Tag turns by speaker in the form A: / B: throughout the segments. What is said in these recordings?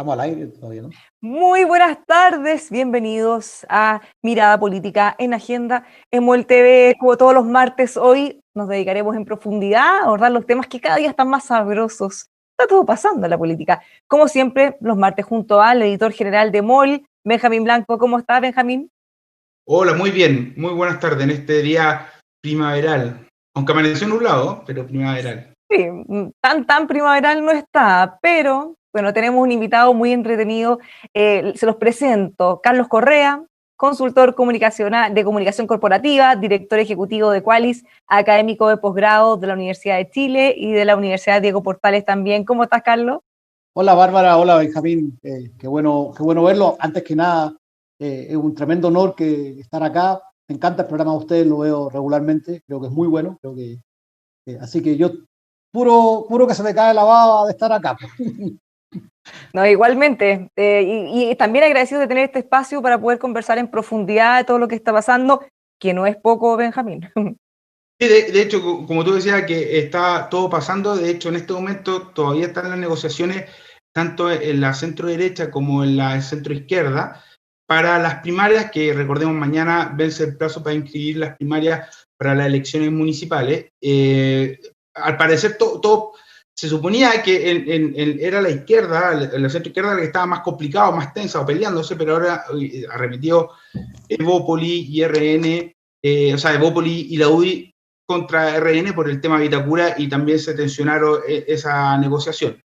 A: Estamos al aire todavía, ¿no?
B: Muy buenas tardes, bienvenidos a Mirada Política en Agenda en MOL TV. Como todos los martes, hoy nos dedicaremos en profundidad a abordar los temas que cada día están más sabrosos. Está todo pasando en la política. Como siempre, los martes junto al editor general de MOL, Benjamín Blanco. ¿Cómo está, Benjamín?
C: Hola, muy bien, muy buenas tardes en este día primaveral. Aunque amaneció nublado, pero primaveral.
B: Sí, tan primaveral no está, pero bueno, tenemos un invitado muy entretenido. Se los presento. Carlos Correa, consultor de comunicación corporativa, director ejecutivo de Qualys, académico de posgrado de la Universidad de Chile y de la Universidad Diego Portales también. ¿Cómo estás, Carlos?
A: Hola Bárbara, hola Benjamín, qué bueno verlo. Antes que nada, es un tremendo honor que estar acá. Me encanta el programa de ustedes, lo veo regularmente, creo que es muy bueno. Así que yo, puro que se me cae la baba de estar acá.
B: No, igualmente. Y también agradecido de tener este espacio para poder conversar en profundidad de todo lo que está pasando, que no es poco, Benjamín.
C: Sí, de hecho, como tú decías, que está todo pasando. De hecho, en este momento todavía están las negociaciones, tanto en la centro derecha como en la centro izquierda, para las primarias, que recordemos mañana vence el plazo para inscribir las primarias para las elecciones municipales. Al parecer, todo se suponía que era la izquierda, la centro izquierda, la que estaba más complicado, más tensa o peleándose, pero ahora arremetió Evópoli y RN, Evópoli y la UDI contra RN por el tema Vitacura, y también se tensionaron esa negociación.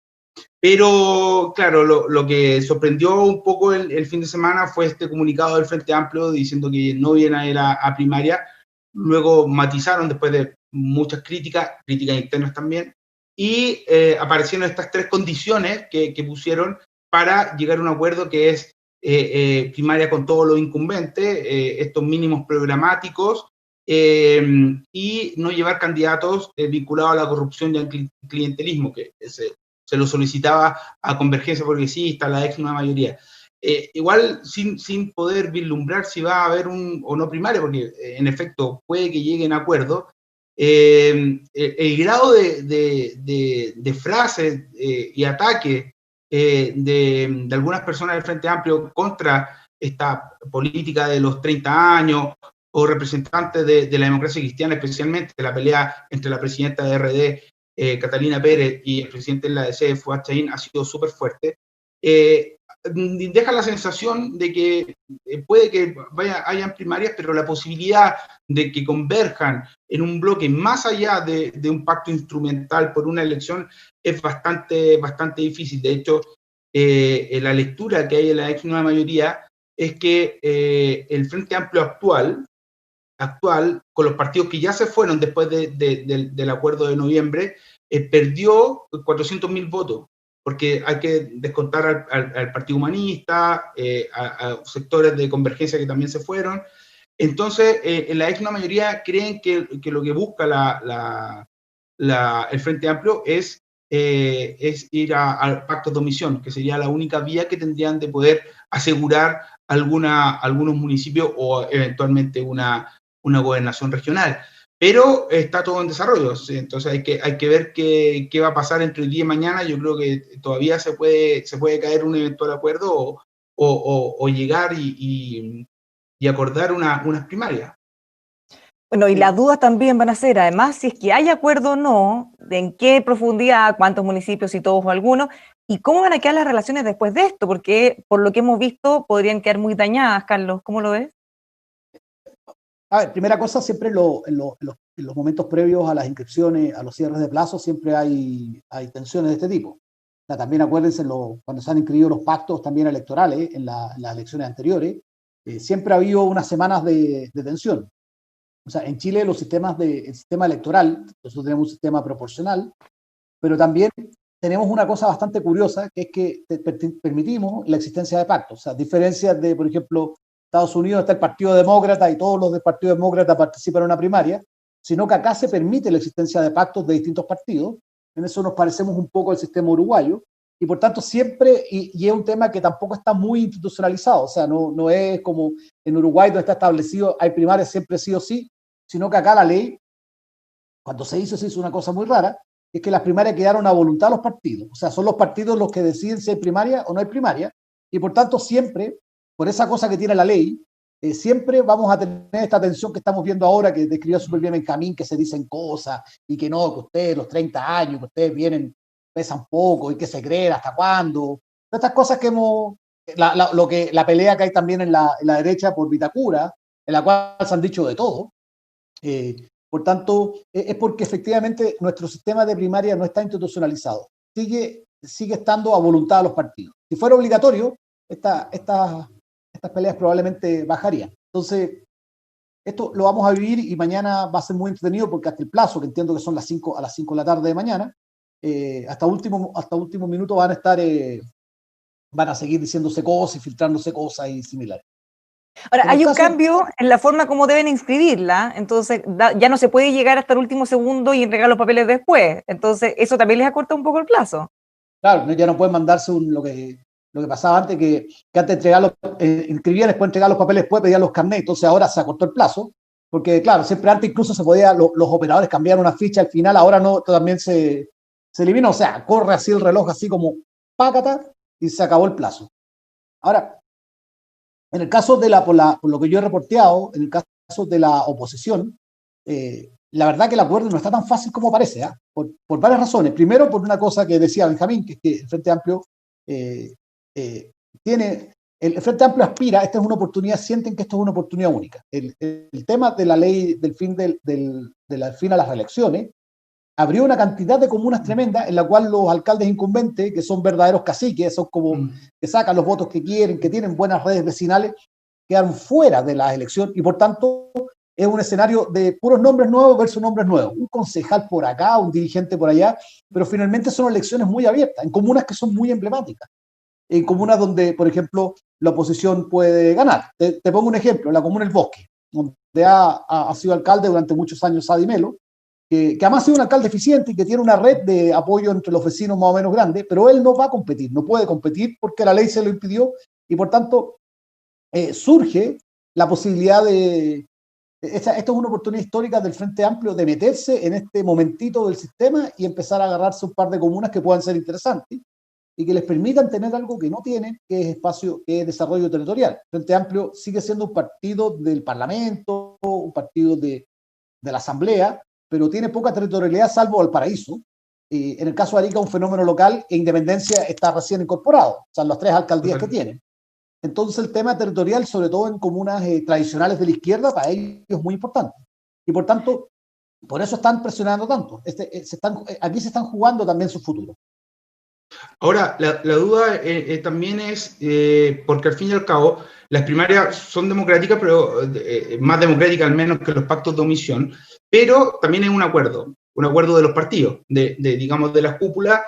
C: Pero, claro, lo que sorprendió un poco el fin de semana fue este comunicado del Frente Amplio diciendo que no iban a ir a primaria. Luego matizaron, después de muchas críticas internas también, y aparecieron estas tres condiciones que pusieron para llegar a un acuerdo, que es primaria con todos los incumbentes, estos mínimos programáticos, y no llevar candidatos vinculados a la corrupción y al clientelismo, que se lo solicitaba a Convergencia Progresista, a la ex nueva mayoría. Igual sin poder vislumbrar si va a haber o no primaria, porque en efecto puede que lleguen a acuerdo. El grado de frases y ataques de algunas personas del Frente Amplio contra esta política de los 30 años, o representantes de la democracia cristiana, especialmente de la pelea entre la presidenta de RD, Catalina Pérez, y el presidente de la DC, Fuad Chahín, ha sido súper fuerte. Deja la sensación de que puede que hayan primarias, pero la posibilidad de que converjan en un bloque más allá de un pacto instrumental por una elección es bastante difícil. De hecho, la lectura que hay en la ex nueva mayoría es que el Frente Amplio actual, con los partidos que ya se fueron después del acuerdo de noviembre, perdió 400.000 votos, porque hay que descontar al Partido Humanista, a sectores de Convergencia que también se fueron. Entonces, en la ex nueva mayoría creen que lo que busca el Frente Amplio es ir al pacto de omisión, que sería la única vía que tendrían de poder asegurar algunos municipios o eventualmente una gobernación regional. Pero está todo en desarrollo, ¿sí? Entonces hay que ver qué va a pasar entre el día y mañana. Yo creo que todavía se puede caer un eventual acuerdo, o llegar y acordar unas primarias.
B: Bueno, y las dudas también van a ser, además, si es que hay acuerdo o no, de en qué profundidad, cuántos municipios, si todos o algunos, y cómo van a quedar las relaciones después de esto, porque por lo que hemos visto podrían quedar muy dañadas. Carlos, ¿cómo lo ves?
A: A ver, primera cosa, siempre en los momentos previos a las inscripciones, a los cierres de plazo, siempre hay tensiones de este tipo. O sea, también acuérdense, cuando se han inscrito los pactos también electorales en las elecciones anteriores, siempre ha habido unas semanas de tensión. O sea, en Chile el sistema electoral, nosotros tenemos un sistema proporcional, pero también tenemos una cosa bastante curiosa, que es que permitimos la existencia de pactos. O sea, a diferencia de, por ejemplo, Estados Unidos, está el Partido Demócrata y todos los del Partido Demócrata participan en una primaria, sino que acá se permite la existencia de pactos de distintos partidos. En eso nos parecemos un poco al sistema uruguayo, y por tanto siempre, y es un tema que tampoco está muy institucionalizado. O sea, no es como en Uruguay, donde está establecido, hay primarias siempre sí o sí, sino que acá la ley, cuando se hizo una cosa muy rara, es que las primarias quedaron a voluntad de los partidos. O sea, son los partidos los que deciden si hay primaria o no hay primaria, y por tanto siempre, por esa cosa que tiene la ley, siempre vamos a tener esta tensión que estamos viendo ahora, que describió súper bien Benjamín, que se dicen cosas, y que no, que ustedes, los 30 años, que ustedes vienen, pesan poco, y que se creen, hasta cuándo. Estas cosas que hemos, la pelea que hay también en la derecha por Vitacura, en la cual se han dicho de todo. Por tanto, es porque efectivamente nuestro sistema de primaria no está institucionalizado. Sigue estando a voluntad de los partidos. Si fuera obligatorio, estas peleas probablemente bajarían. Entonces, esto lo vamos a vivir y mañana va a ser muy entretenido porque hasta el plazo, que entiendo que son a las 5 de la tarde de mañana, hasta último minuto van a seguir diciéndose cosas y filtrándose cosas y similares.
B: Ahora, hay un cambio en la forma como deben inscribirla, entonces ya no se puede llegar hasta el último segundo y entregar los papeles después, entonces eso también les acorta un poco el plazo.
A: Claro, ya no pueden mandarse lo que pasaba antes, que antes inscribían, después entregar los papeles, después pedían los carnets, entonces ahora se acortó el plazo, porque claro, siempre antes incluso se podía, los operadores cambiaron una ficha al final, ahora no, también se eliminó, o sea, corre así el reloj, así como pácata, y se acabó el plazo. Ahora, en el caso por lo que yo he reporteado, en el caso de la oposición, la verdad que el acuerdo no está tan fácil como parece, por varias razones. Primero, por una cosa que decía Benjamín, que es que el Frente Amplio el Frente Amplio aspira, esta es una oportunidad, sienten que esto es una oportunidad única. El tema de la ley del fin a las reelecciones abrió una cantidad de comunas tremendas en la cual los alcaldes incumbentes, que son verdaderos caciques, son como que sacan los votos que quieren, que tienen buenas redes vecinales, quedaron fuera de las elecciones y por tanto es un escenario de puros nombres nuevos versus nombres nuevos. Un concejal por acá, un dirigente por allá, pero finalmente son elecciones muy abiertas, en comunas que son muy emblemáticas. En comunas donde, por ejemplo, la oposición puede ganar. Te pongo un ejemplo, la comuna El Bosque, donde ha sido alcalde durante muchos años Sadi Melo, que además ha sido un alcalde eficiente y que tiene una red de apoyo entre los vecinos más o menos grande, pero él no va a competir, no puede competir porque la ley se lo impidió y por tanto surge la posibilidad esto es una oportunidad histórica del Frente Amplio de meterse en este momentito del sistema y empezar a agarrarse un par de comunas que puedan ser interesantes y que les permitan tener algo que no tienen, que es espacio, que es desarrollo territorial. El Frente Amplio sigue siendo un partido del Parlamento, un partido de la Asamblea, pero tiene poca territorialidad salvo Valparaíso. En el caso de Arica, un fenómeno local, e Independencia está recién incorporado, o sea, las 3 alcaldías que tienen. Entonces el tema territorial, sobre todo en comunas tradicionales de la izquierda, para ellos es muy importante. Y por tanto, por eso están presionando tanto. Aquí se están jugando también su futuro.
C: Ahora, la duda también es, porque al fin y al cabo, las primarias son democráticas, pero más democráticas al menos que los pactos de omisión, pero también hay un acuerdo de los partidos, digamos, de las cúpulas.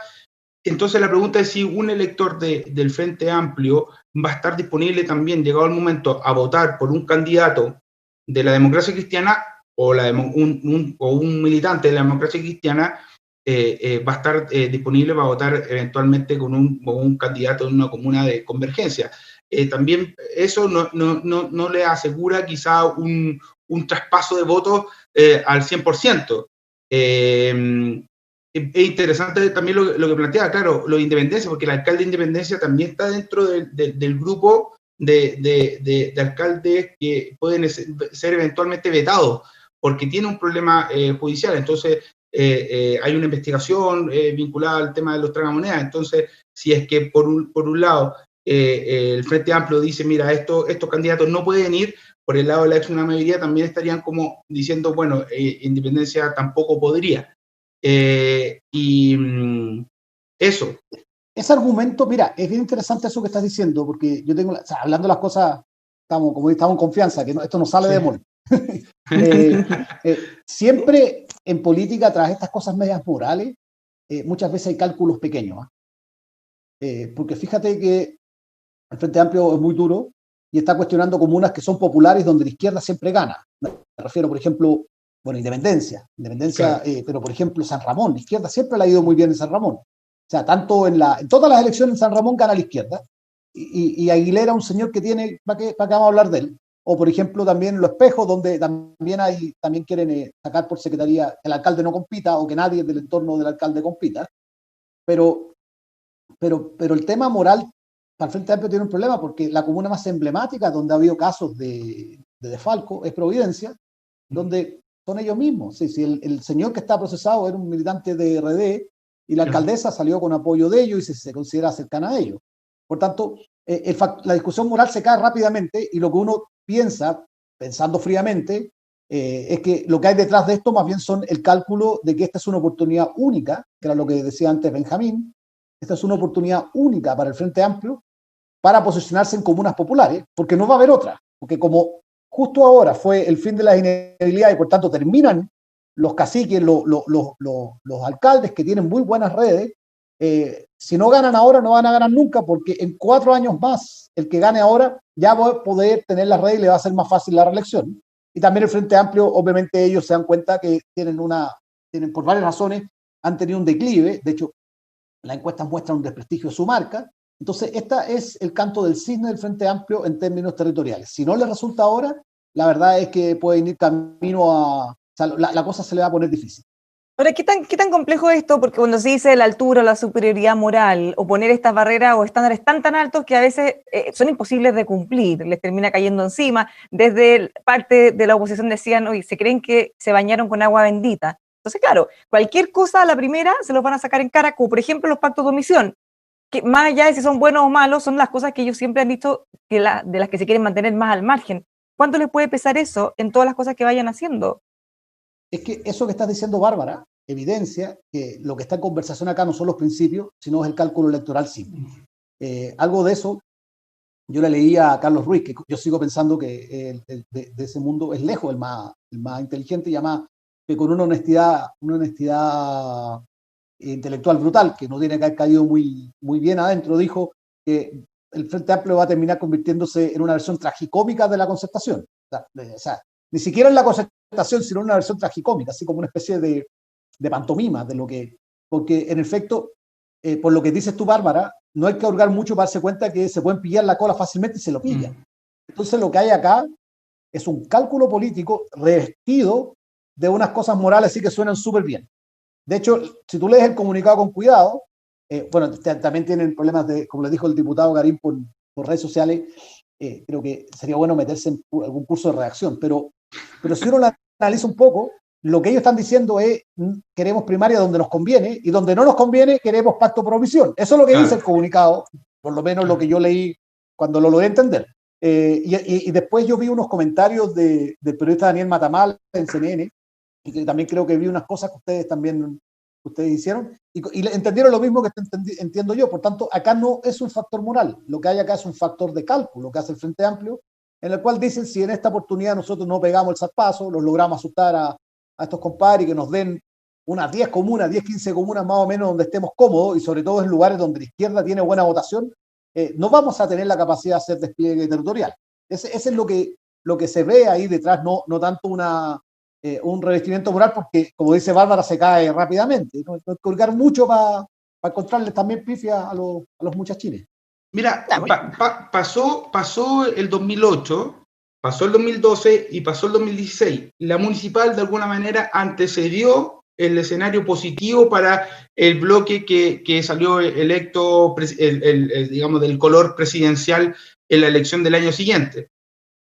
C: Entonces la pregunta es si un elector del Frente Amplio va a estar disponible también, llegado el momento, a votar por un candidato de la democracia cristiana o un militante de la democracia cristiana, va a estar disponible para votar eventualmente con un candidato en una comuna de convergencia. También eso no le asegura quizá un traspaso de votos al 100%. Es interesante también lo que plantea, claro, lo de Independencia, porque el alcalde de Independencia también está dentro del grupo de alcaldes que pueden ser eventualmente vetados, porque tiene un problema judicial. Entonces, hay una investigación vinculada al tema de los tragamonedas. Entonces, si es que por un lado el Frente Amplio dice, mira, estos candidatos no pueden ir, por el lado de la extrema mayoría también estarían como diciendo, bueno, Independencia tampoco podría. Eso.
A: Ese argumento, mira, es bien interesante eso que estás diciendo, porque yo tengo, o sea, hablando de las cosas, estamos en confianza, que esto no sale de mol. Siempre en política, tras estas cosas medias morales, muchas veces hay cálculos pequeños. Porque fíjate que el Frente Amplio es muy duro y está cuestionando comunas que son populares donde la izquierda siempre gana. Me refiero, por ejemplo, bueno, Independencia, claro. Pero por ejemplo San Ramón, la izquierda siempre le ha ido muy bien en San Ramón. O sea, tanto en todas las elecciones en San Ramón gana la izquierda. Y Aguilera, un señor que tiene, ¿para qué vamos a hablar de él? o por ejemplo también Los Espejos, donde también quieren sacar por secretaría que el alcalde no compita o que nadie del entorno del alcalde compita, pero el tema moral para el Frente Amplio tiene un problema porque la comuna más emblemática donde ha habido casos de desfalco es Providencia, donde son ellos mismos. Si el señor que está procesado era un militante de RD y la alcaldesa salió con apoyo de ellos y se considera cercana a ellos. Por tanto, la discusión moral se cae rápidamente y lo que uno piensa, pensando fríamente, es que lo que hay detrás de esto más bien son el cálculo de que esta es una oportunidad única, que era lo que decía antes Benjamín, esta es una oportunidad única para el Frente Amplio para posicionarse en comunas populares, porque no va a haber otra, porque como justo ahora fue el fin de la inestabilidad y por tanto terminan los caciques, los alcaldes que tienen muy buenas redes, si no ganan ahora no van a ganar nunca, porque en 4 años más el que gane ahora ya va a poder tener las redes y le va a ser más fácil la reelección. Y también el Frente Amplio, obviamente ellos se dan cuenta que tienen por varias razones, han tenido un declive, de hecho las encuestas muestran un desprestigio de su marca. Entonces, este es el canto del cisne del Frente Amplio en términos territoriales. Si no les resulta ahora, la verdad es que pueden ir camino a... O sea, la cosa se le va a poner difícil.
B: Ahora, ¿qué tan complejo es esto? Porque cuando se dice la altura o la superioridad moral, o poner estas barreras o estándares tan altos que a veces son imposibles de cumplir, les termina cayendo encima. Desde parte de la oposición decían, oye, se creen que se bañaron con agua bendita. Entonces, claro, cualquier cosa a la primera se los van a sacar en cara, como por ejemplo los pactos de omisión, que más allá de si son buenos o malos, son las cosas que ellos siempre han dicho de las que se quieren mantener más al margen. ¿Cuánto les puede pesar eso en todas las cosas que vayan haciendo?
A: Es que eso que estás diciendo, Bárbara, evidencia que lo que está en conversación acá no son los principios, sino es el cálculo electoral simple. Algo de eso yo le leía a Carlos Ruiz, que yo sigo pensando que de ese mundo es lejos el más inteligente y además que con una honestidad intelectual brutal, que no tiene que haber caído muy bien adentro, dijo que el Frente Amplio va a terminar convirtiéndose en una versión tragicómica de la concertación. O sea, ni siquiera en la concertación, sino en una versión tragicómica, así como una especie de pantomima de lo que... Porque en efecto, por lo que dices tú, Bárbara, no hay que hurgar mucho para darse cuenta que se pueden pillar la cola fácilmente y se lo pillan. Entonces lo que hay acá es un cálculo político revestido de unas cosas morales sí que suenan súper bien. De hecho, si tú lees el comunicado con cuidado, bueno, también tienen problemas de, como le dijo el diputado Garín por redes sociales, creo que sería bueno meterse en algún curso de redacción, pero si uno lo analiza un poco, lo que ellos están diciendo es queremos primaria donde nos conviene y donde no nos conviene queremos pacto por omisión. Eso es lo que dice el comunicado, por lo menos lo que yo leí cuando lo logré entender. Y después yo vi unos comentarios del periodista Daniel Matamal en CNN, y que también creo que vi unas cosas que ustedes hicieron, y entendieron lo mismo que entiendo yo. Por tanto, acá no es un factor moral, lo que hay acá es un factor de cálculo que hace el Frente Amplio, en el cual dicen, si en esta oportunidad nosotros no pegamos el zarpazo, los logramos asustar a estos compadres y que nos den unas 10 comunas, 10, 15 comunas más o menos donde estemos cómodos, y sobre todo en lugares donde la izquierda tiene buena votación, no vamos a tener la capacidad de hacer despliegue territorial. Ese es lo que se ve ahí detrás, no tanto un revestimiento moral, porque, como dice Bárbara, se cae rápidamente. No hay que colgar mucho para encontrarles también pifia a los muchachines.
C: Mira, pasó el 2008, pasó el 2012 y pasó el 2016. La municipal, de alguna manera, antecedió el escenario positivo para el bloque que salió electo, digamos, del color presidencial en la elección del año siguiente.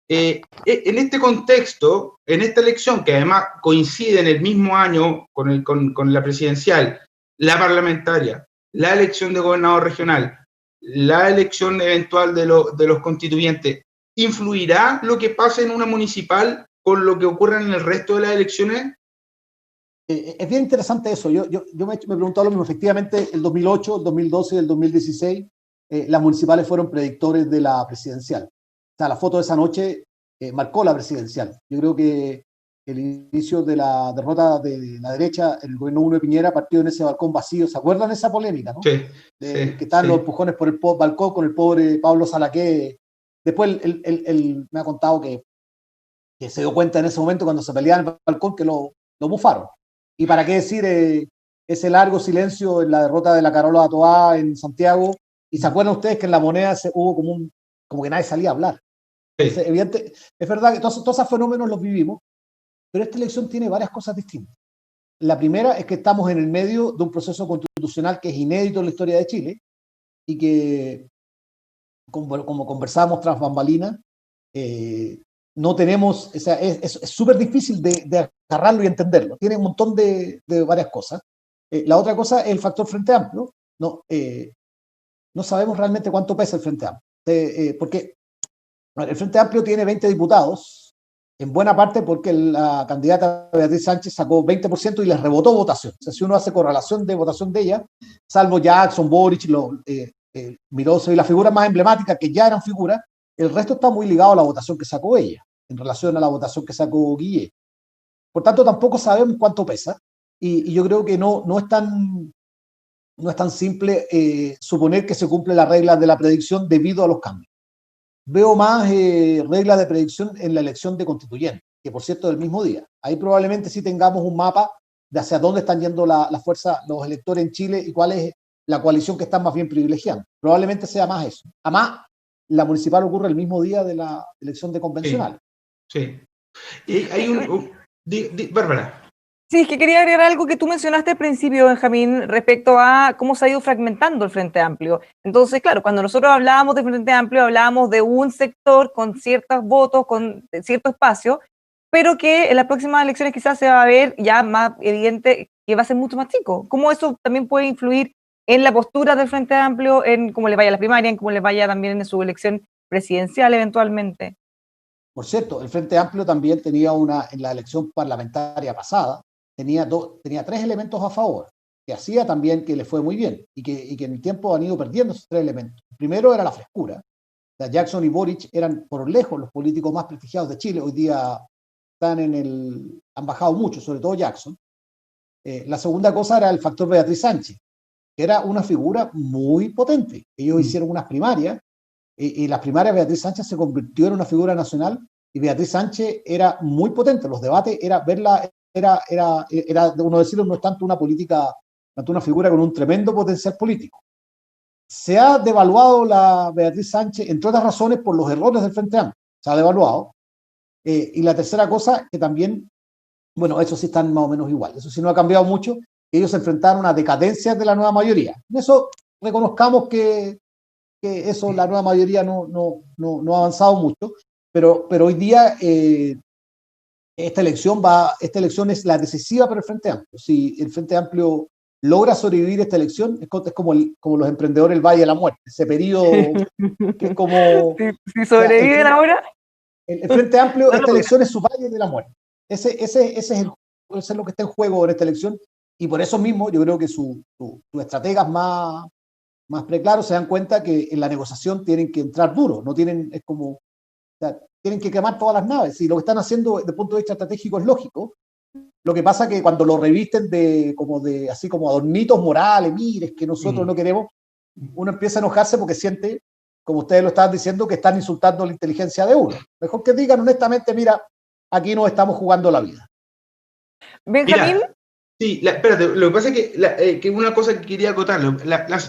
C: En este contexto, en esta elección, que además coincide en el mismo año con la presidencial, la parlamentaria, la elección de gobernador regional, la elección eventual de los constituyentes, ¿influirá lo que pase en una municipal con lo que ocurra en el resto de las elecciones?
A: Es bien interesante eso. Yo me he preguntado lo mismo. Efectivamente, el 2008, el 2012 y el 2016, las municipales fueron predictores de la presidencial. O sea, la foto de esa noche marcó la presidencial. Yo creo que el inicio de la derrota de la derecha, el gobierno 1 de Piñera, partió en ese balcón vacío. ¿Se acuerdan de esa polémica, no?
C: Sí,
A: que estaban los empujones por el balcón con el pobre Pablo Salaqué. Después él me ha contado que se dio cuenta en ese momento cuando se peleaban en el balcón que lo bufaron. Y para qué decir ese largo silencio en la derrota de la Carola Toá en Santiago. Y se acuerdan ustedes que en La Moneda hubo como que nadie salía a hablar.
C: Sí.
A: Es verdad que todos esos fenómenos los vivimos, pero esta elección tiene varias cosas distintas. La primera es que estamos en el medio de un proceso constitucional que es inédito en la historia de Chile y que, como conversábamos tras bambalinas, no tenemos, o sea, es súper difícil de agarrarlo y entenderlo. Tiene un montón de varias cosas. La otra cosa es el factor Frente Amplio. No sabemos realmente cuánto pesa el Frente Amplio, porque el Frente Amplio tiene 20 diputados, en buena parte porque la candidata Beatriz Sánchez sacó 20% y les rebotó votación. O sea, si uno hace correlación de votación de ella, salvo Jackson, Boric, Mirosevic y las figuras más emblemáticas que ya eran figuras, el resto está muy ligado a la votación que sacó ella, en relación a la votación que sacó Guille. Por tanto, tampoco sabemos cuánto pesa, y yo creo que no es tan simple suponer que se cumple la regla de la predicción debido a los cambios. Veo más reglas de predicción en la elección de constituyentes, que por cierto es el mismo día. Ahí probablemente sí tengamos un mapa de hacia dónde están yendo la fuerza, los electores en Chile y cuál es la coalición que están más bien privilegiando. Probablemente sea más eso. Además, la municipal ocurre el mismo día de la elección de convencional.
C: Sí. Y hay Bárbara.
B: Sí, es que quería agregar algo que tú mencionaste al principio, Benjamín, respecto a cómo se ha ido fragmentando el Frente Amplio. Entonces, claro, cuando nosotros hablábamos de Frente Amplio, hablábamos de un sector con ciertos votos, con cierto espacio, pero que en las próximas elecciones quizás se va a ver ya más evidente que va a ser mucho más chico. ¿Cómo eso también puede influir en la postura del Frente Amplio, en cómo le vaya a la primaria, en cómo le vaya también en su elección presidencial eventualmente?
A: Por cierto, el Frente Amplio también tenía en la elección parlamentaria pasada, tenía 3 elementos a favor, que hacía también que le fue muy bien y que en el tiempo han ido perdiendo esos 3 elementos. El primero era la frescura. O sea, Jackson y Boric eran por lejos los políticos más prestigiados de Chile. Hoy día han bajado mucho, sobre todo Jackson. La segunda cosa era el factor Beatriz Sánchez, que era una figura muy potente. Ellos hicieron unas primarias y las primarias Beatriz Sánchez se convirtió en una figura nacional y Beatriz Sánchez era muy potente. Los debates era verla, era de uno decirlo, no es tanto una política, tanto una figura con un tremendo potencial político. Se ha devaluado la Beatriz Sánchez, entre otras razones, por los errores del Frente Amplio. Se ha devaluado. Y la tercera cosa, que también, bueno, eso sí están más o menos igual. Eso sí no ha cambiado mucho. Ellos se enfrentaron a decadencia de la nueva mayoría. En eso reconozcamos que eso, la nueva mayoría no ha avanzado mucho, pero hoy día esta elección es la decisiva para el Frente Amplio. Si el Frente Amplio logra sobrevivir esta elección, es como los emprendedores del Valle de la Muerte, ese periodo que es como...
B: Si sobreviven ahora...
A: El Frente Amplio, esta elección es su Valle de la Muerte. Ese es lo que está en juego en esta elección, y por eso mismo yo creo que sus estrategas más preclaros se dan cuenta que en la negociación tienen que entrar duro, no tienen, es como, o sea, tienen que quemar todas las naves, y lo que están haciendo desde el punto de vista estratégico es lógico. Lo que pasa es que cuando lo revisten así como adornitos morales, mire, es que nosotros no queremos, uno empieza a enojarse porque siente, como ustedes lo estaban diciendo, que están insultando la inteligencia de uno. Mejor que digan honestamente, mira, aquí nos estamos jugando la vida.
B: Benjamín.
C: Mira, sí, espérate, lo que pasa es que una cosa que quería acotar,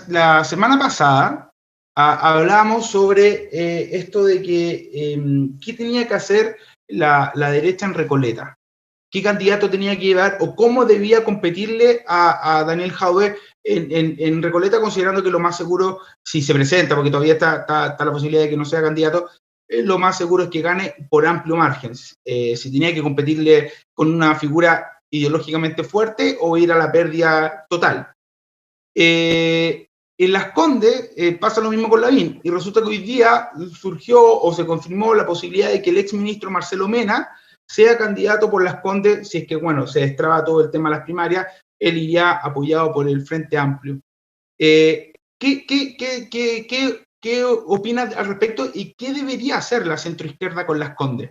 C: la semana pasada hablábamos sobre esto de que qué tenía que hacer la derecha en Recoleta, qué candidato tenía que llevar o cómo debía competirle a Daniel Jadwe en Recoleta, considerando que lo más seguro, si se presenta, porque todavía está la posibilidad de que no sea candidato, lo más seguro es que gane por amplio margen. Si tenía que competirle con una figura ideológicamente fuerte o ir a la pérdida total. En Las Condes pasa lo mismo con Lavín, y resulta que hoy día surgió o se confirmó la posibilidad de que el exministro Marcelo Mena sea candidato por Las Condes. Si es que, bueno, se destraba todo el tema de las primarias, él iría apoyado por el Frente Amplio. ¿Qué opinas al respecto y qué debería hacer la centroizquierda con Las Condes?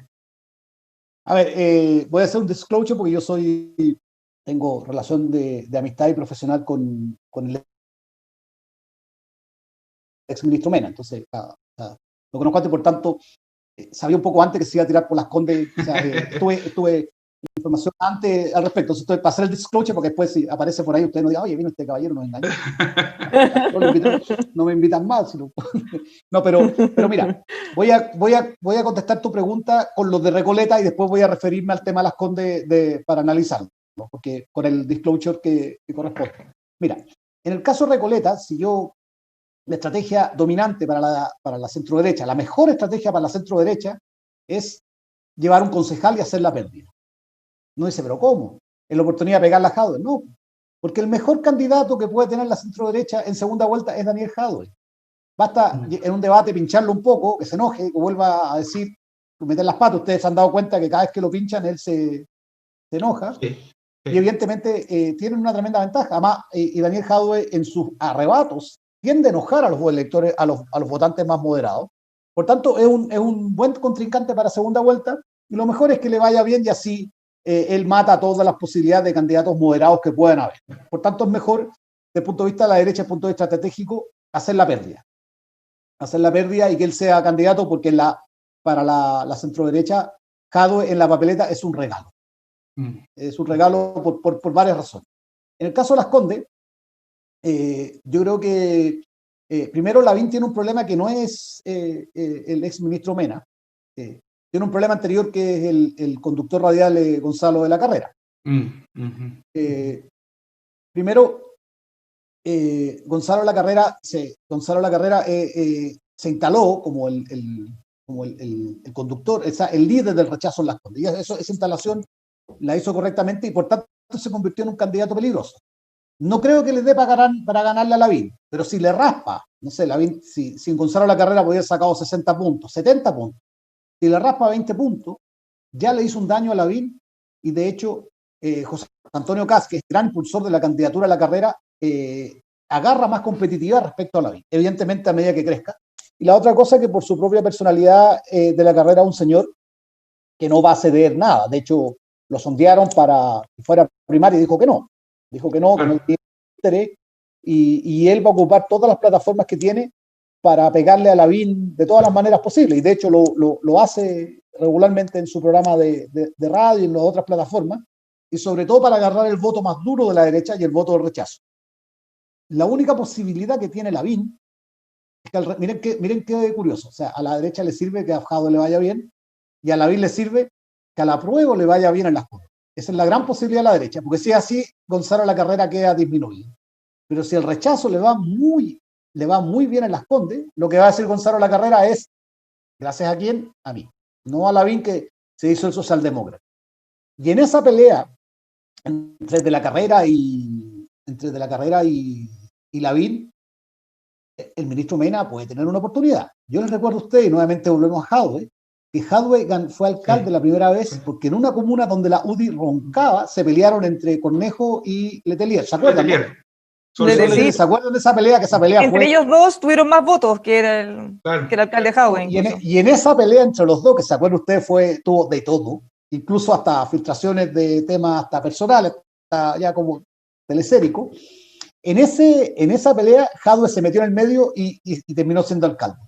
A: A ver, voy a hacer un disclosure porque yo tengo relación de amistad y profesional con el exministro Mena, entonces lo conozco antes, por tanto, sabía un poco antes que se iba a tirar por Las Condes. O sea, estuve información antes al respecto. Entonces, estoy para hacer el disclosure, porque después si aparece por ahí, usted no diga, oye, vino este caballero, nos engañó. No me invitan más. Sino... No, pero mira, voy a contestar tu pregunta con los de Recoleta y después voy a referirme al tema de Las Condes para analizarlo, ¿no? Porque con el disclosure que corresponde. Mira, en el caso de Recoleta, si yo, la estrategia dominante para la centro-derecha, la mejor estrategia para la centro-derecha es llevar un concejal y hacer la pérdida. No dice, pero ¿cómo? ¿Es la oportunidad de pegarla a Jadwe? No, porque el mejor candidato que puede tener la centro-derecha en segunda vuelta es Daniel Jadwe. Basta en un debate pincharlo un poco, que se enoje, que vuelva a decir, meter las patas. Ustedes se han dado cuenta que cada vez que lo pinchan, él se enoja. Sí. Y evidentemente tienen una tremenda ventaja. Además, y Daniel Jadwe en sus arrebatos tiende a enojar a los electores, a los votantes más moderados. Por tanto, es un buen contrincante para segunda vuelta, y lo mejor es que le vaya bien y así él mata todas las posibilidades de candidatos moderados que puedan haber. Por tanto, es mejor, desde el punto de vista de la derecha, desde el punto de vista estratégico, hacer la pérdida. Hacer la pérdida y que él sea candidato, porque para la centro-derecha, Jadwe en la papeleta es un regalo. Es un regalo por varias razones. En el caso de Las Condes, yo creo que primero Lavín tiene un problema que no es el ex ministro Mena. Tiene un problema anterior que es el conductor radial Gonzalo de la Carrera. Primero, Gonzalo de la Carrera se instaló como el conductor, el líder del rechazo en Las Condes. Y esa instalación la hizo correctamente y por tanto se convirtió en un candidato peligroso. No creo que le dé para ganarle a Lavín, pero si le raspa, no sé, Lavín, si Gonzalo de la Carrera podía haber sacado 60 puntos, 70 puntos, si le raspa 20 puntos, ya le hizo un daño a Lavín, y de hecho José Antonio Kast, que es gran impulsor de la candidatura a la Carrera, agarra más competitividad respecto a Lavín, evidentemente a medida que crezca. Y la otra cosa, que por su propia personalidad de la Carrera, un señor que no va a ceder nada. De hecho, lo sondearon para que fuera primaria y dijo que no. Dijo que no tiene interés, y él va a ocupar todas las plataformas que tiene para pegarle a Lavín de todas las maneras posibles. Y de hecho lo hace regularmente en su programa de radio y en las otras plataformas, y sobre todo para agarrar el voto más duro de la derecha y el voto de rechazo. La única posibilidad que tiene Lavín es que, miren qué curioso, o sea, a la derecha le sirve que a Jadwe le vaya bien, y a Lavín le sirve que a la prueba le vaya bien en Las Condes. Esa es la gran posibilidad de la derecha, porque si es así, Gonzalo de la Carrera queda disminuido. Pero si el rechazo le va muy bien en Las Condes, lo que va a decir Gonzalo de la Carrera es, ¿gracias a quién? A mí. No a Lavín, que se hizo el socialdemócrata. Y en esa pelea entre de la Carrera y Lavín, el ministro Mena puede tener una oportunidad. Yo les recuerdo a ustedes, y nuevamente volvemos a Jadwe, que Jadwe fue alcalde la primera vez porque en una comuna donde la UDI roncaba, se pelearon entre Cornejo y Letelier. ¿Se acuerdan? ¿Se acuerdan de esa pelea? Que esa pelea
B: entre ellos dos tuvieron más votos que era el alcalde Jadwe.
A: Y en esa pelea entre los dos, que se acuerdan ustedes, tuvo de todo, incluso hasta filtraciones de temas hasta personales, hasta ya como telesérico. En esa pelea, Jadwe se metió en el medio y terminó siendo alcalde.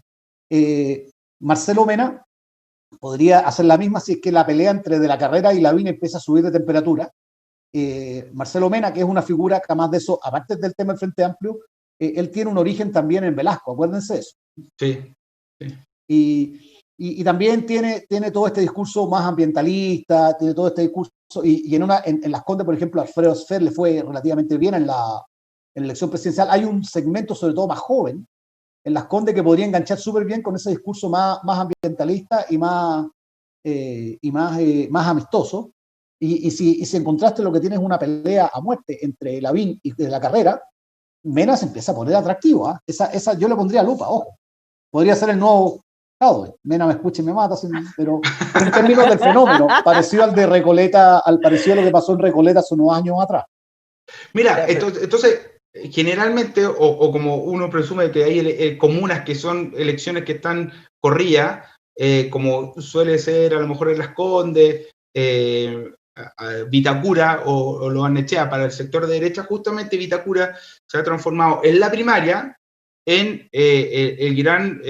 A: Marcelo Mena podría hacer la misma si es que la pelea entre de la Carrera y Lavín empieza a subir de temperatura. Marcelo Mena, que es una figura que además de eso, aparte del tema del Frente Amplio, él tiene un origen también en Velasco, acuérdense de eso.
C: Sí.
A: Y también tiene todo este discurso más ambientalista, tiene todo este discurso, y en Las Condes, por ejemplo, a Alfredo Sfer le fue relativamente bien en la elección presidencial. Hay un segmento, sobre todo más joven, en Las Condes, que podría enganchar súper bien con ese discurso más ambientalista y más amistoso. Y si en contraste lo que tienes es una pelea a muerte entre Lavín y de la Carrera, Mena se empieza a poner atractivo. Esa yo le pondría lupa, ojo. Podría ser el nuevo Jadwe. Mena me escucha y me mata, pero en términos del fenómeno, parecido al de Recoleta, parecido a lo que pasó en Recoleta hace unos años atrás.
C: Mira, entonces generalmente, o como uno presume que hay comunas que son elecciones que están corridas, como suele ser a lo mejor en Las Condes, Vitacura o Lobarnechea, para el sector de derecha, justamente Vitacura se ha transformado en la primaria en el gran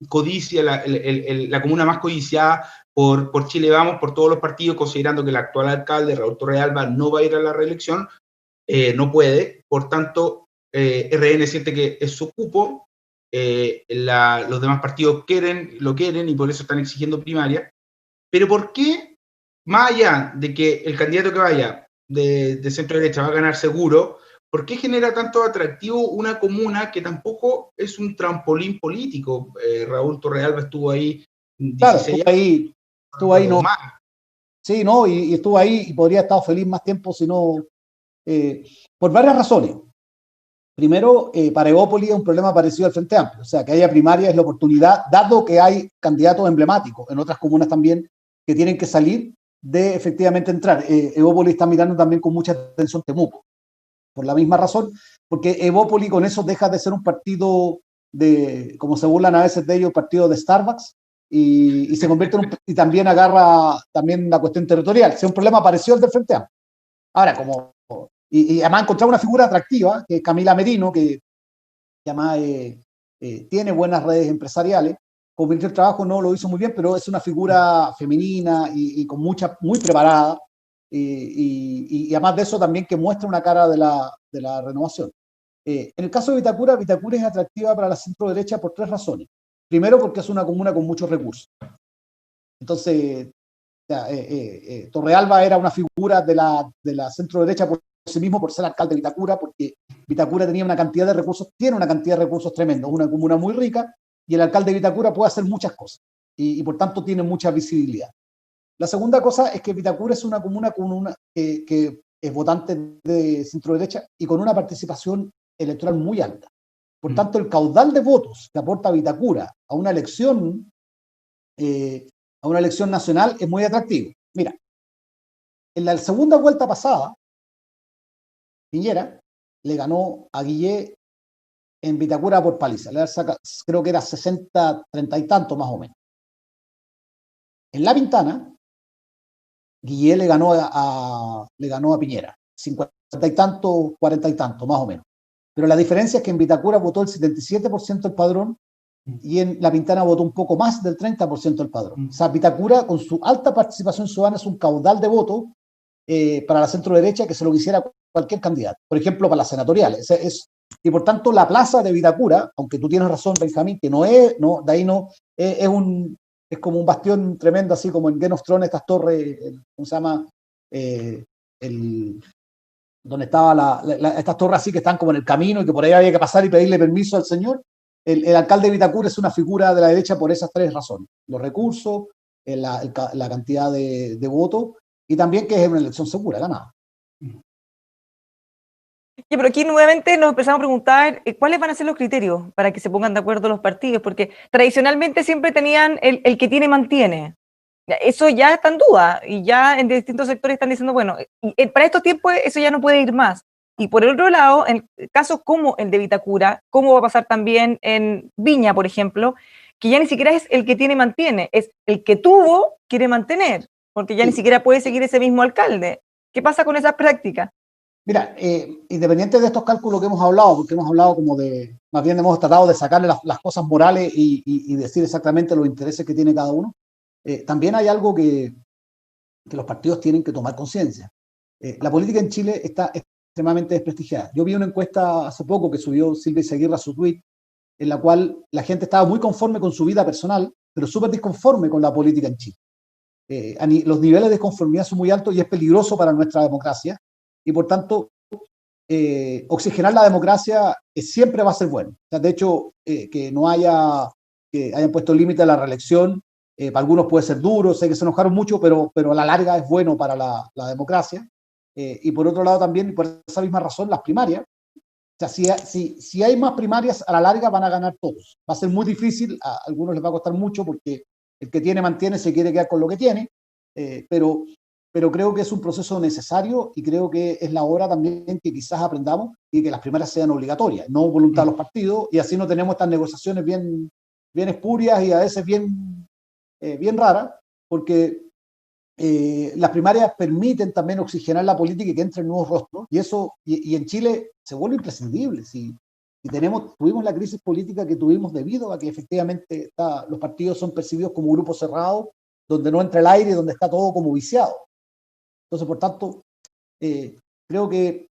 C: codicia, la comuna más codiciada por Chile Vamos, por todos los partidos, considerando que el actual alcalde, Raúl Torrealba, no va a ir a la reelección, no puede, por tanto, RN siente que es su cupo, los demás partidos lo quieren y por eso están exigiendo primaria. Pero ¿por qué, más allá de que el candidato que vaya de centro derecha va a ganar seguro, por qué genera tanto atractivo una comuna que tampoco es un trampolín político? Raúl Torrealba estuvo ahí 16
A: años. Estuvo ahí, no.
C: Más.
A: Sí, no, y estuvo ahí y podría haber estado feliz más tiempo, si no, por varias razones. Primero, para Evópolis es un problema parecido al Frente Amplio, o sea, que haya primaria es la oportunidad, dado que hay candidatos emblemáticos en otras comunas también que tienen que salir de efectivamente entrar. Evópolis está mirando también con mucha atención Temuco, por la misma razón, porque Evópolis con eso deja de ser un partido de, como se burlan a veces de ellos, partido de Starbucks, y se convierte en y también agarra también la cuestión territorial. Es un problema parecido al del Frente Amplio. Ahora, y además encontrar una figura atractiva, que es Camila Merino, que además tiene buenas redes empresariales, convirtió el trabajo, no lo hizo muy bien, pero es una figura femenina y con muy preparada, y además de eso también que muestra una cara de la renovación. En el caso de Vitacura, Vitacura es atractiva para la centro derecha por 3 razones. Primero, porque es una comuna con muchos recursos. Entonces, Torrealba era una figura de la centro derecha por sí mismo, por ser alcalde de Vitacura, porque Vitacura tenía una cantidad de recursos, tiene una cantidad de recursos tremendos, una comuna muy rica, y el alcalde de Vitacura puede hacer muchas cosas, y por tanto tiene mucha visibilidad. La segunda cosa es que Vitacura es una comuna que es votante de centro derecha y con una participación electoral muy alta. Por tanto, el caudal de votos que aporta Vitacura a una elección nacional es muy atractivo. Mira, en la segunda vuelta pasada, Piñera le ganó a Guillé en Vitacura por paliza. Creo que era 60, 30 y tanto más o menos. En La Pintana, Guillé le ganó a Piñera, 50 y tanto, 40 y tanto, más o menos. Pero la diferencia es que en Vitacura votó el 77% del padrón y en La Pintana votó un poco más del 30% del padrón. O sea, Vitacura, con su alta participación ciudadana, es un caudal de votos para la centro derecha que se lo quisiera cualquier candidato. Por ejemplo, para las senatoriales. Y por tanto, la plaza de Vitacura, aunque tú tienes razón, Benjamín, que de ahí no, es como un bastión tremendo, así como en Game of Thrones, estas torres, ¿cómo se llama? Donde estaba estas torres así que están como en el camino y que por ahí había que pasar y pedirle permiso al señor. El alcalde de Vitacura es una figura de la derecha por esas 3 razones: los recursos, la cantidad de votos y también que es una elección segura, ganada.
B: Pero aquí nuevamente nos empezamos a preguntar cuáles van a ser los criterios para que se pongan de acuerdo los partidos, porque tradicionalmente siempre tenían el que tiene mantiene. Eso ya está en duda y ya en distintos sectores están diciendo, bueno, para estos tiempos eso ya no puede ir más. Y por el otro lado, en casos como el de Vitacura, ¿cómo va a pasar también en Viña, por ejemplo? Que ya ni siquiera es el que tiene mantiene, es el que tuvo quiere mantener, porque ya ni siquiera puede seguir ese mismo alcalde. ¿Qué pasa con esas prácticas?
A: Mira, independiente de estos cálculos que hemos hablado, porque hemos hablado más bien hemos tratado de sacarle las cosas morales y decir exactamente los intereses que tiene cada uno, también hay algo que los partidos tienen que tomar conciencia. La política en Chile está extremadamente desprestigiada. Yo vi una encuesta hace poco que subió Silvia Izaguirre a su tweet, en la cual la gente estaba muy conforme con su vida personal, pero súper disconforme con la política en Chile. Los niveles de desconformidad son muy altos y es peligroso para nuestra democracia, y por tanto, oxigenar la democracia siempre va a ser bueno. O sea, de hecho, que hayan puesto límite a la reelección, para algunos puede ser duro, sé que se enojaron mucho, pero a la larga es bueno para la democracia. Y por otro lado también, por esa misma razón, las primarias. O sea, si hay más primarias, a la larga van a ganar todos. Va a ser muy difícil, a algunos les va a costar mucho porque el que tiene mantiene, se quiere quedar con lo que tiene, pero creo que es un proceso necesario y creo que es la hora también que quizás aprendamos y que las primarias sean obligatorias, no voluntad de los partidos, y así no tenemos estas negociaciones bien espurias y a veces bien raras, porque las primarias permiten también oxigenar la política y que entren nuevos rostros, y eso, y en Chile se vuelve imprescindible. Tuvimos la crisis política que tuvimos debido a que efectivamente los partidos son percibidos como grupos cerrados donde no entra el aire, donde está todo como viciado. Entonces, por tanto, espero que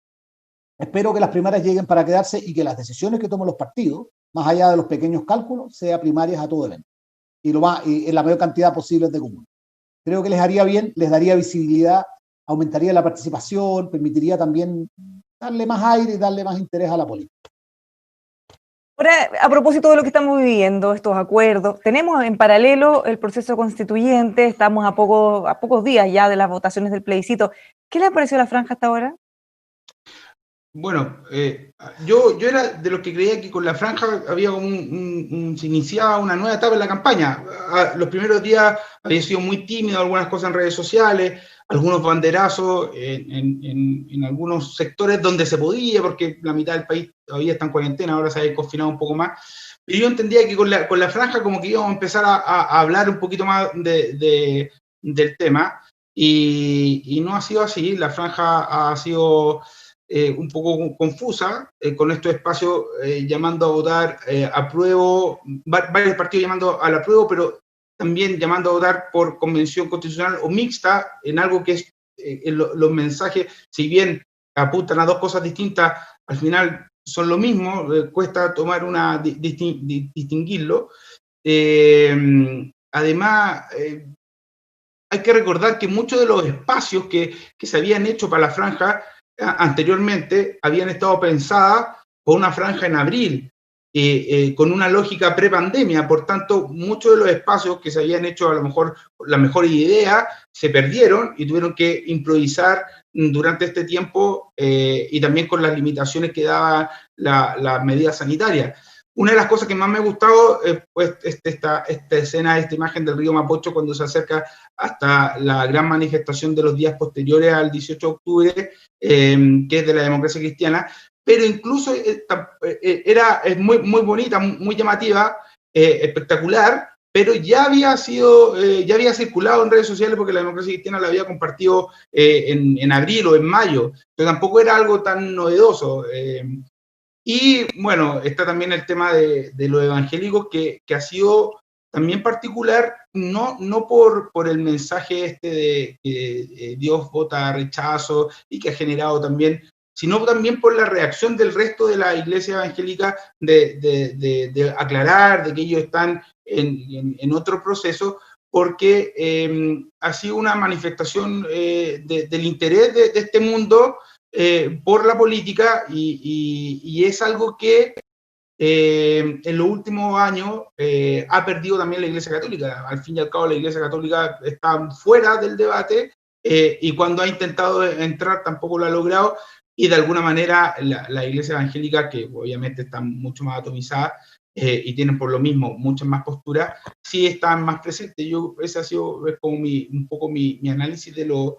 A: las primarias lleguen para quedarse y que las decisiones que tomen los partidos, más allá de los pequeños cálculos, sean primarias a todo evento y en la mayor cantidad posible de comunes. Creo que les haría bien, les daría visibilidad, aumentaría la participación, permitiría también darle más aire y darle más interés a la política.
B: Ahora, a propósito de lo que estamos viviendo, estos acuerdos, tenemos en paralelo el proceso constituyente, estamos a pocos días ya de las votaciones del plebiscito. ¿Qué le ha parecido la franja hasta ahora?
C: Bueno, yo era de los que creía que con la franja había como se iniciaba una nueva etapa en la campaña. Los primeros días había sido muy tímido, algunas cosas en redes sociales, algunos banderazos en algunos sectores donde se podía, porque la mitad del país todavía está en cuarentena, ahora se ha confinado un poco más. Pero yo entendía que con la franja como que íbamos a empezar a hablar un poquito más del tema, y no ha sido así. La franja ha sido un poco confusa, con estos espacios llamando a votar apruebo, varios partidos llamando al apruebo, pero también llamando a votar por convención constitucional o mixta, en algo que es los mensajes, si bien apuntan a dos cosas distintas, al final son lo mismo, cuesta tomar distinguirlo. Además, hay que recordar que muchos de los espacios que se habían hecho para la franja anteriormente habían estado pensadas por una franja en abril, con una lógica prepandemia. Por tanto, muchos de los espacios que se habían hecho, a lo mejor la mejor idea, se perdieron y tuvieron que improvisar durante este tiempo, y también con las limitaciones que daba la medida sanitaria. Una de las cosas que más me ha gustado es pues, esta escena, esta imagen del río Mapocho cuando se acerca hasta la gran manifestación de los días posteriores al 18 de octubre, que es de la democracia cristiana, pero incluso es muy, muy bonita, muy llamativa, espectacular, pero ya había circulado en redes sociales porque la democracia cristiana la había compartido en abril o en mayo, pero tampoco era algo tan novedoso. Y bueno, está también el tema de los evangélicos, que ha sido también particular, no por el mensaje de que Dios vota rechazo y que ha generado también, sino también por la reacción del resto de la iglesia evangélica de aclarar de que ellos están en otro proceso, porque ha sido una manifestación del interés de este mundo por la política, y es algo que en los últimos años ha perdido también la Iglesia Católica. Al fin y al cabo, la Iglesia Católica está fuera del debate, y cuando ha intentado entrar tampoco lo ha logrado, y de alguna manera la Iglesia evangélica, que obviamente está mucho más atomizada y tienen por lo mismo muchas más posturas, sí están más presentes. Ese ha sido como un poco mi análisis de lo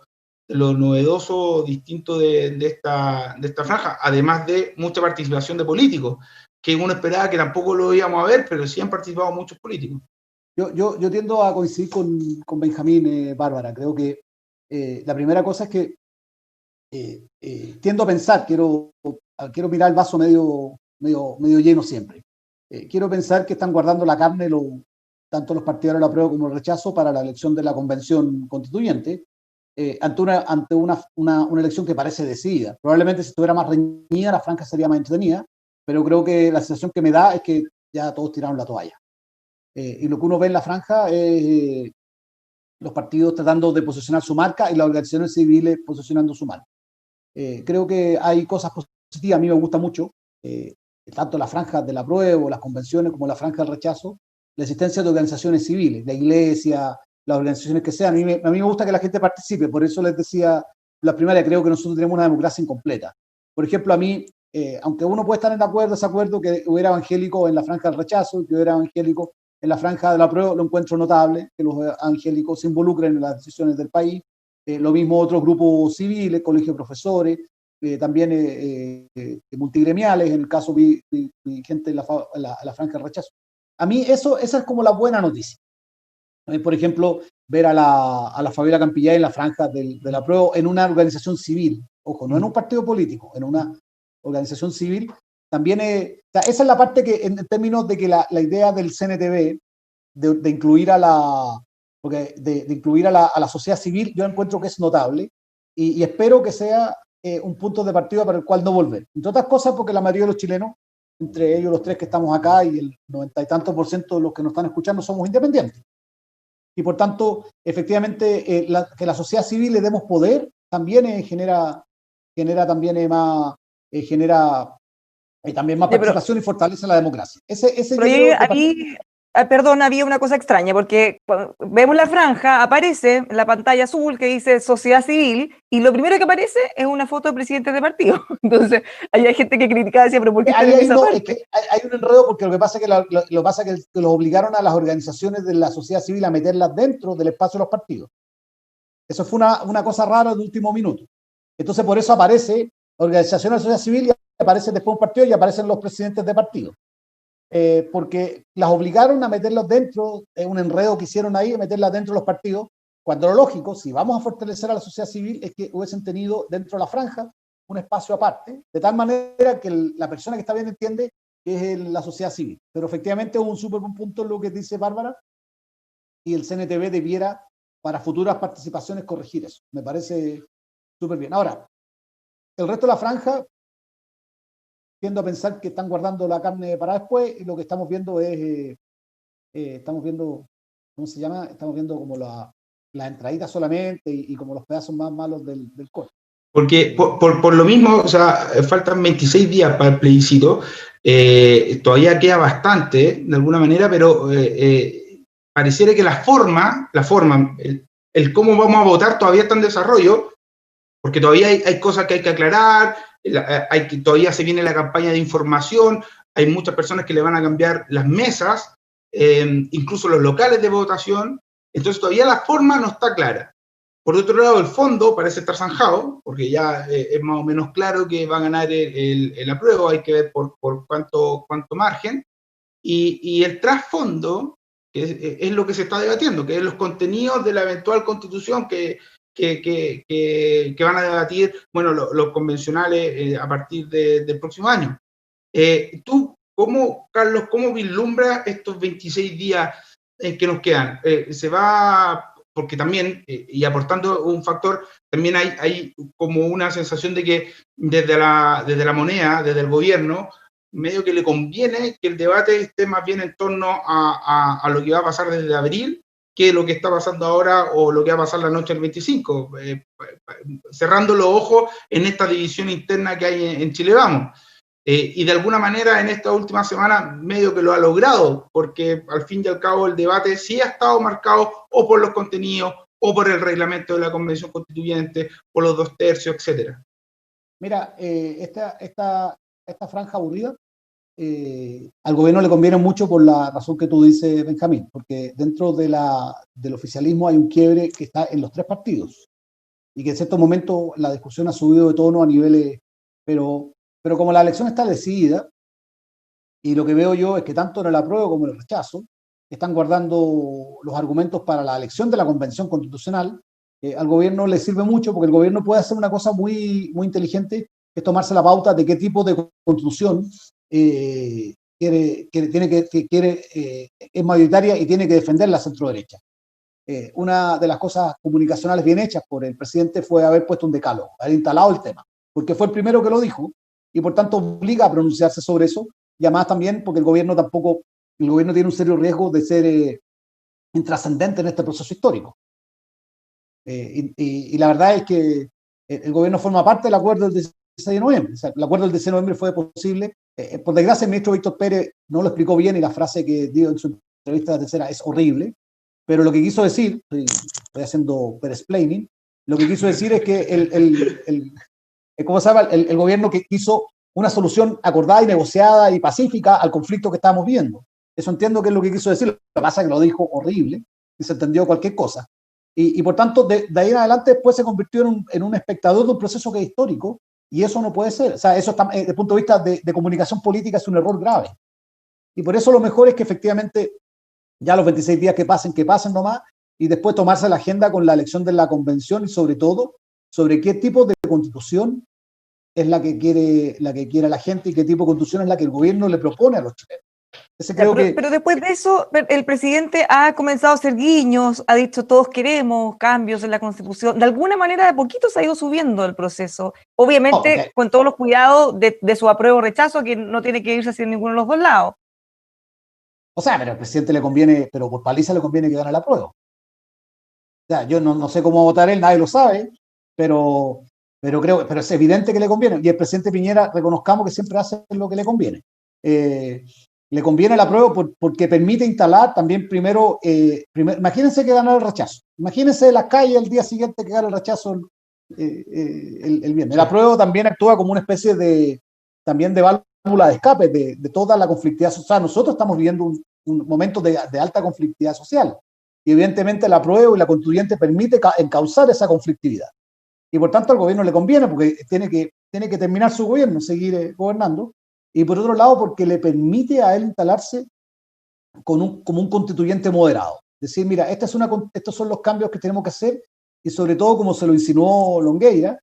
C: novedoso, distinto de esta franja, además de mucha participación de políticos, que uno esperaba que tampoco lo íbamos a ver, pero sí han participado muchos políticos.
A: Yo tiendo a coincidir con Benjamín, Bárbara. Creo que la primera cosa es que tiendo a pensar, quiero mirar el vaso medio lleno siempre. Quiero pensar que están guardando la carne tanto los partidarios del apruebo como el rechazo para la elección de la convención constituyente, ante una elección que parece decidida. Probablemente si estuviera más reñida, la franja sería más entretenida, pero creo que la sensación que me da es que ya todos tiraron la toalla. Y lo que uno ve en la franja es los partidos tratando de posicionar su marca y las organizaciones civiles posicionando su marca. Creo que hay cosas positivas. A mí me gusta mucho, tanto la franja del apruebo, las convenciones, como la franja del rechazo, la existencia de organizaciones civiles, la iglesia, las organizaciones que sean. A mí me gusta que la gente participe, por eso les decía la primaria, creo que nosotros tenemos una democracia incompleta. Por ejemplo, a mí, aunque uno puede estar en desacuerdo que hubiera evangélicos en la franja del rechazo y que hubiera evangélicos en la franja del apruebo, lo encuentro notable, que los evangélicos se involucren en las decisiones del país. Lo mismo otros grupos civiles, colegios de profesores, también multigremiales, en el caso vi gente en la franja del rechazo. A mí esa es como la buena noticia. Por ejemplo, ver a la Fabiola Campillay en la franja del apruebo en una organización civil, ojo, no en un partido político, en una organización civil, también esa es la parte que, en términos de que la idea del CNTV de incluir a porque de incluir a la sociedad civil, yo encuentro que es notable y espero que sea un punto de partida para el cual no volver. Entre otras cosas, porque la mayoría de los chilenos, entre ellos los tres que estamos acá y el 90 y tantos % de los que nos están escuchando, somos independientes. Y por tanto, efectivamente, que la sociedad civil le demos poder también genera también más, también más participación y fortalece la democracia.
B: Perdón, había una cosa extraña, porque cuando vemos la franja, aparece en la pantalla azul que dice sociedad civil, y lo primero que aparece es una foto de presidentes de partido. Entonces, hay gente que criticaba, decía, pero ¿por qué está en esa parte?
A: Es que hay un enredo, porque lo que pasa es que los obligaron a las organizaciones de la sociedad civil a meterlas dentro del espacio de los partidos. Eso fue una cosa rara de último minuto. Entonces, por eso aparece organizaciones de la sociedad civil y aparece después un partido y aparecen los presidentes de partido. Porque las obligaron a meterlos dentro, un enredo que hicieron ahí, a meterlas dentro de los partidos, cuando lo lógico, si vamos a fortalecer a la sociedad civil, es que hubiesen tenido dentro de la franja un espacio aparte, de tal manera que la persona que está bien entiende que es la sociedad civil. Pero efectivamente es un súper buen punto lo que dice Bárbara, y el CNTV debiera, para futuras participaciones, corregir eso. Me parece súper bien. Ahora, el resto de la franja, tiendo a pensar que están guardando la carne para después, y lo que estamos viendo es, ¿cómo se llama? Estamos viendo como la entradita solamente y como los pedazos más malos del corte.
C: Porque por lo mismo, o sea, faltan 26 días para el plebiscito, todavía queda bastante, de alguna manera, pero pareciera que la forma, el cómo vamos a votar todavía está en desarrollo, porque todavía hay cosas que hay que aclarar, todavía se viene la campaña de información, hay muchas personas que le van a cambiar las mesas, incluso los locales de votación, entonces todavía la forma no está clara. Por otro lado, el fondo parece estar zanjado, porque ya es más o menos claro que va a ganar el apruebo, hay que ver por cuánto margen, y el trasfondo, que es lo que se está debatiendo, que es los contenidos de la eventual constitución que van a debatir, bueno, los convencionales a partir del próximo año. Tú, Carlos, ¿cómo vislumbras estos 26 días que nos quedan? ¿Se va...? Porque también, y aportando un factor, también hay como una sensación de que desde la moneda, desde el gobierno, medio que le conviene que el debate esté más bien en torno a lo que va a pasar desde abril, que lo que está pasando ahora o lo que va a pasar la noche del 25, cerrando los ojos en esta división interna que hay en Chile Vamos. Y de alguna manera en esta última semana medio que lo ha logrado, porque al fin y al cabo el debate sí ha estado marcado o por los contenidos, o por el reglamento de la Convención Constituyente, por los 2/3, etc.
A: Mira, esta franja aburrida al gobierno le conviene mucho por la razón que tú dices, Benjamín, porque dentro del oficialismo hay un quiebre que está en los tres partidos, y que en cierto momento la discusión ha subido de tono a niveles, pero como la elección está decidida, y lo que veo yo es que tanto en el apruebo como en el rechazo están guardando los argumentos para la elección de la Convención Constitucional, al gobierno le sirve mucho, porque el gobierno puede hacer una cosa muy, muy inteligente, que es tomarse la pauta de qué tipo de constitución es mayoritaria y tiene que defender la centroderecha. Una de las cosas comunicacionales bien hechas por el presidente fue haber puesto un decálogo, haber instalado el tema, porque fue el primero que lo dijo, y por tanto obliga a pronunciarse sobre eso, y además también porque el gobierno tiene un serio riesgo de ser intrascendente en este proceso histórico. Y la verdad es que el gobierno forma parte del acuerdo del 16 de noviembre. O sea, el acuerdo del 16 de noviembre fue posible. Por desgracia, el ministro Víctor Pérez no lo explicó bien, y la frase que dio en su entrevista de tercera es horrible, pero lo que quiso decir, estoy haciendo peresplaining, lo que quiso decir es que ¿cómo se llama? El gobierno que quiso una solución acordada y negociada y pacífica al conflicto que estábamos viendo. Eso entiendo que es lo que quiso decir. Lo que pasa es que lo dijo horrible y se entendió cualquier cosa. Y por tanto, de ahí en adelante después se convirtió en un espectador de un proceso que es histórico, y eso no puede ser. O sea, eso está, desde el punto de vista de comunicación política, es un error grave. Y por eso lo mejor es que efectivamente ya los 26 días que pasen nomás, y después tomarse la agenda con la elección de la convención, y sobre todo sobre qué tipo de constitución es la que quiere la gente, y qué tipo de constitución es la que el gobierno le propone a los chilenos.
B: Pero después de eso, el presidente ha comenzado a hacer guiños, ha dicho todos queremos cambios en la Constitución. De alguna manera, de poquito se ha ido subiendo el proceso. Obviamente, con todos los cuidados de su apruebo o rechazo, que no tiene que irse hacia ninguno de los dos lados.
A: O sea, pero al presidente le conviene, pero por paliza le conviene que gane la prueba. O sea, yo no sé cómo votar él, nadie lo sabe, pero es evidente que le conviene. Y el presidente Piñera, reconozcamos que siempre hace lo que le conviene. Le conviene la prueba porque permite instalar también primero, imagínense que gana el rechazo. Imagínense las calles el día siguiente que gana el rechazo el viernes. La prueba también actúa como una especie de válvula de escape de toda la conflictividad social. Nosotros estamos viviendo un momento de alta conflictividad social. Y evidentemente la prueba y la constituyente permite encauzar esa conflictividad. Y por tanto al gobierno le conviene porque tiene que terminar su gobierno, seguir gobernando. Y por otro lado, porque le permite a él instalarse como un constituyente moderado. Decir, mira, estos son los cambios que tenemos que hacer, y sobre todo, como se lo insinuó Longueira,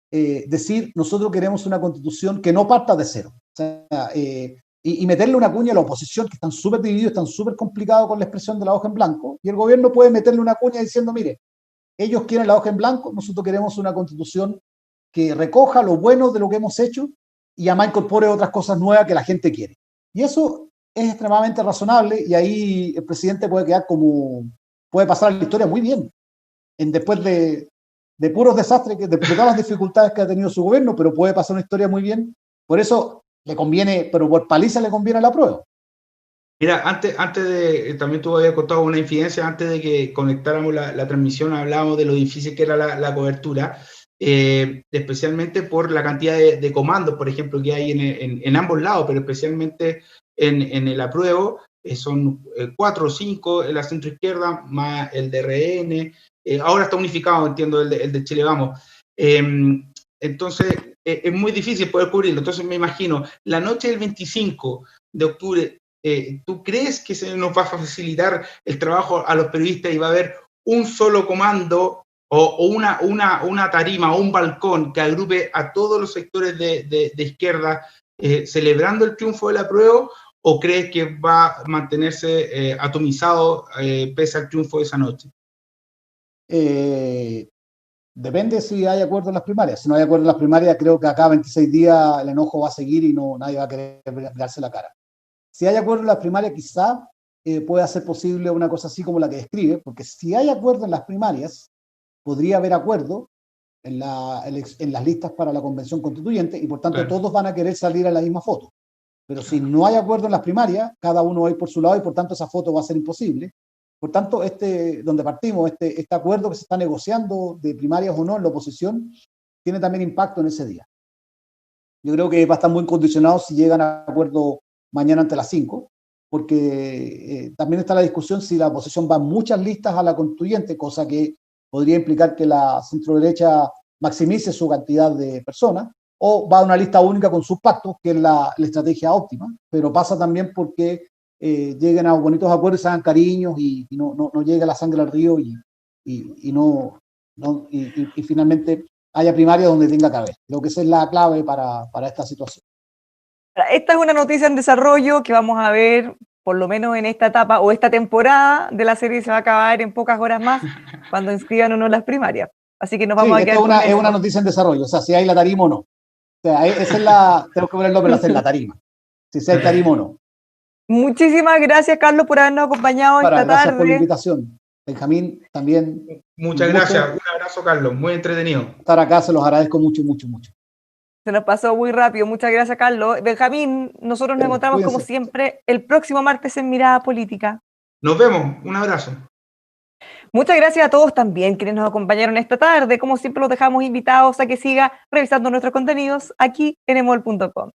A: decir, nosotros queremos una constitución que no parta de cero. O sea, y meterle una cuña a la oposición, que están súper divididos, están súper complicados con la expresión de la hoja en blanco, y el gobierno puede meterle una cuña diciendo, mire, ellos quieren la hoja en blanco, nosotros queremos una constitución que recoja lo bueno de lo que hemos hecho, y además incorpore otras cosas nuevas que la gente quiere. Y eso es extremadamente razonable, y ahí el presidente puede pasar a la historia muy bien, después de puros desastres, de todas las dificultades que ha tenido su gobierno, pero puede pasar una historia muy bien. Por eso le conviene, pero por paliza le conviene la prueba.
C: Mira, también tú habías contado una infidencia, antes de que conectáramos la transmisión, hablábamos de lo difícil que era la cobertura. Especialmente por la cantidad de comandos, por ejemplo, que hay en ambos lados, pero especialmente en el apruebo, son 4 o 5 en la centroizquierda, más el DRN, ahora está unificado, entiendo, el de Chile Vamos. Entonces, es muy difícil poder cubrirlo. Entonces, me imagino, la noche del 25 de octubre, ¿tú crees que se nos va a facilitar el trabajo a los periodistas y va a haber un solo comando o una tarima o un balcón que agrupe a todos los sectores de izquierda celebrando el triunfo del apruebo, o crees que va a mantenerse atomizado pese al triunfo de esa noche?
A: Depende si hay acuerdo en las primarias. Si no hay acuerdo en las primarias, creo que acá 26 días el enojo va a seguir y nadie va a querer darse la cara. Si hay acuerdo en las primarias, quizá pueda ser posible una cosa así como la que describe, porque si hay acuerdo en las primarias, podría haber acuerdo en las listas para la convención constituyente, y por tanto todos van a querer salir a la misma foto. Pero si no hay acuerdo en las primarias, cada uno va a ir por su lado, y por tanto esa foto va a ser imposible. Por tanto, donde partimos, este acuerdo que se está negociando de primarias o no en la oposición, tiene también impacto en ese día. Yo creo que va a estar muy condicionado si llegan a acuerdo mañana ante las 5, porque también está la discusión si la oposición va en muchas listas a la constituyente, cosa que podría implicar que la centroderecha maximice su cantidad de personas, o va a una lista única con sus pactos, que es la estrategia óptima, pero pasa también porque lleguen a bonitos acuerdos y se hagan cariños y no llegue la sangre al río y finalmente haya primaria donde tenga que haber. Creo que esa es la clave para esta situación.
B: Esta es una noticia en desarrollo que vamos a ver, por lo menos en esta etapa o esta temporada de la serie se va a acabar en pocas horas más cuando inscriban o no las primarias. Así que nos vamos a quedar
A: es una noticia en desarrollo, o sea, si hay la tarima o no. O sea, tenemos que poner el nombre, hacer la tarima. Si hay tarima o no.
B: Muchísimas gracias, Carlos, por habernos acompañado esta tarde.
A: Gracias por la invitación. Benjamín, también.
C: Muchas gracias. Un abrazo, Carlos. Muy entretenido.
A: Estar acá, se los agradezco mucho, mucho, mucho.
B: Se nos pasó muy rápido. Muchas gracias, Carlos. Benjamín, nosotros nos encontramos como siempre el próximo martes en Mirada Política.
C: Nos vemos. Un abrazo.
B: Muchas gracias a todos también quienes nos acompañaron esta tarde. Como siempre, los dejamos invitados a que siga revisando nuestros contenidos aquí en emol.com.